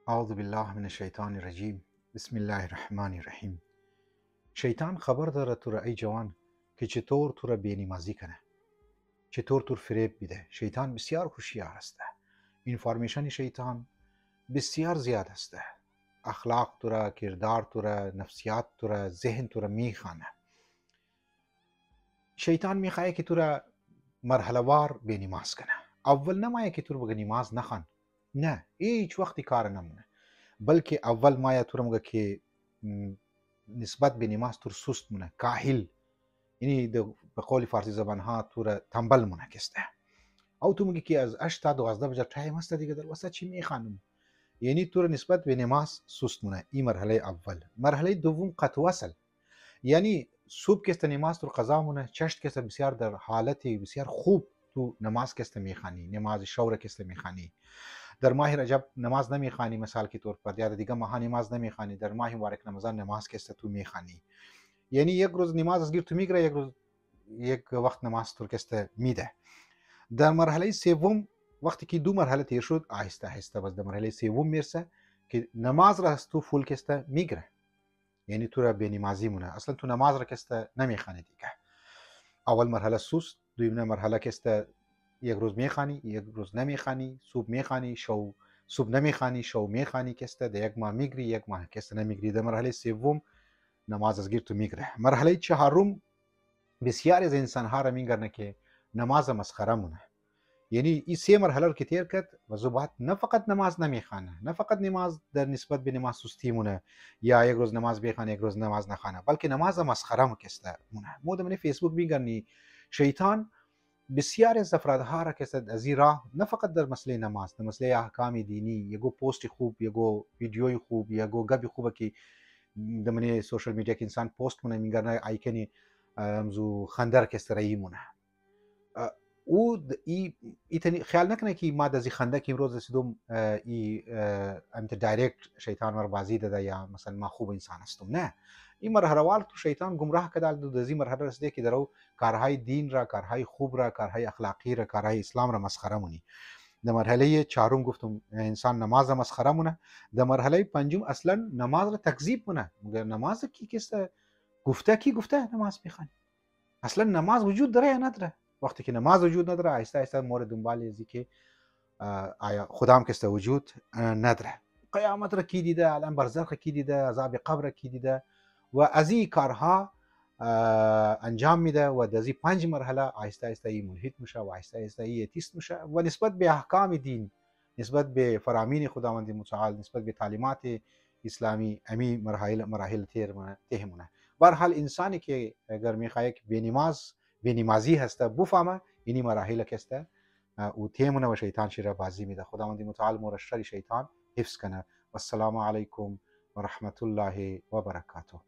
أعوذ بالله من الشیطان الرجیم بسم الله الرحمن الرحیم. شیطان خبر داره تو را ای جوان که چطور تو را بینمازی کنه، چطور تو فریب بیده. شیطان بسیار هوشیار است. اینفارمیشن شیطان بسیار زیاد است. اخلاق تو را، کردار تو را، نفسیات تو را، ذهن تو را میخوانه. شیطان میخواه که تو را مرحله وار بینماز کنه. اول نمایه که تو رو بگه نماز نخوان، نه، هیچ وقتی کار نمونه، بلکه اول مایه تو رو مگه که نسبت به نماز تو سست مونه، کاهل، یعنی به قول فارسی زبان ها تو را تنبل مونه کسته. او تو میگی که از 8 تا 12 بجه تایم است دیگه، در وسط چی میخوانم، یعنی تو را نسبت به نماز سست مونه. این مرحله اول. مرحله دوم قط وصل، یعنی صبح کست نماز تو قضا مونه، چشت کست بسیار در حالت بسیار خوب تو نماز کست میخوانی، نماز شور کست میخوانی. در ماه رجب نماز نمیخوانی، مثال کے طور پر، یا دیگه ماها نماز نمیخوانی، در ماه مبارک رمضان نماز کست تو میخوانی. یعنی یک روز نماز از گیر تو میگیره، یک روز یک وقت نماز تو کست میده. در مرحله سوم وقتی که دو مرحله تیر شد، آهسته آهسته باز در مرحله سوم میرسه که نماز را از تو فول کست میگیره، یعنی تو را به نمازی مونه، اصلا تو نماز را کست نمیخوانی دیگه. اول مرحله سوست، دوم مرحله کست یک روز میخوانی، یک روز نمیخوانی، صبح میخوانی، شو صبح نمیخوانی، شو میخوانی کسته، در یک ماه میگیری، یک ماه کسته نمیگیری. در مرحله سوم نماز از گیر تو میگیره. مرحله چهارم بسیاری از انسان ها را میگرنه که نماز مسخره مونه، یعنی این سه مرحله رو که تیر کرد و زبات نه فقط نماز نمیخوانه، نه فقط نماز در نسبت به نماز سستی مونه، یا یک روز نماز بخوانه یک روز نماز نخوانه، بلکه نماز مسخره مکسته مونه. مو من فیسبوک میگرنی شیطان بسیاری از افرادها را که از این راه، نه فقط در مسئله نماز، در مسئله احکام دینی، یگو پست خوب، یگو ویدیوی خوب، یگو گپی خوبه که در من سوشل میدیا که انسان پست کنه میگرنه آیکنی امزو خندر که استرایی مونه. او ای خیال نکنه که ما از خنده که امروز رسیدم ای امت دایرکت شیطان مر بازی داده یا مثلا ما خوب انسان هستم، نه. این مرحله وال تو شیطان گمراه کدال دو از این مرحله رسیده که درو کارهای دین را، کارهای خوب را، کارهای اخلاقی را، کارهای اسلام را مسخره مونی. در مرحله چهارم گفتم انسان نماز مسخره مونه. در مرحله پنجم اصلا نماز را تکذیب مونه، مگر نماز کی کسه گفته، کی گفته نماز میخوانی؟ اصلا نماز وجود داره یا نداره؟ وقتی که نماز وجود نداره، آهسته آهسته مورد دنبال ازی که آیا خدا هم کسته وجود نداره. قیامت را کی دیده، عالم برزخ کی دیده، عذاب قبر کی دیده، و از این کارها انجام میده و در این 5 مرحله آهسته آهسته ای ملحد میشه و آهسته آهسته ای اتیست میشه و نسبت به احکام دین، نسبت به فرامین خداوند متعال، نسبت به تعلیمات اسلامی امی مراحل تهمونه. به هر حال انسانی که اگر میخواد بینمازی هسته بفهمه اینی مراحل کسته او تیمونه و شیطان شیره بازی میده. خداوند متعال مور شر شیطان حفظ کنه. والسلام علیکم و رحمت الله و برکاته.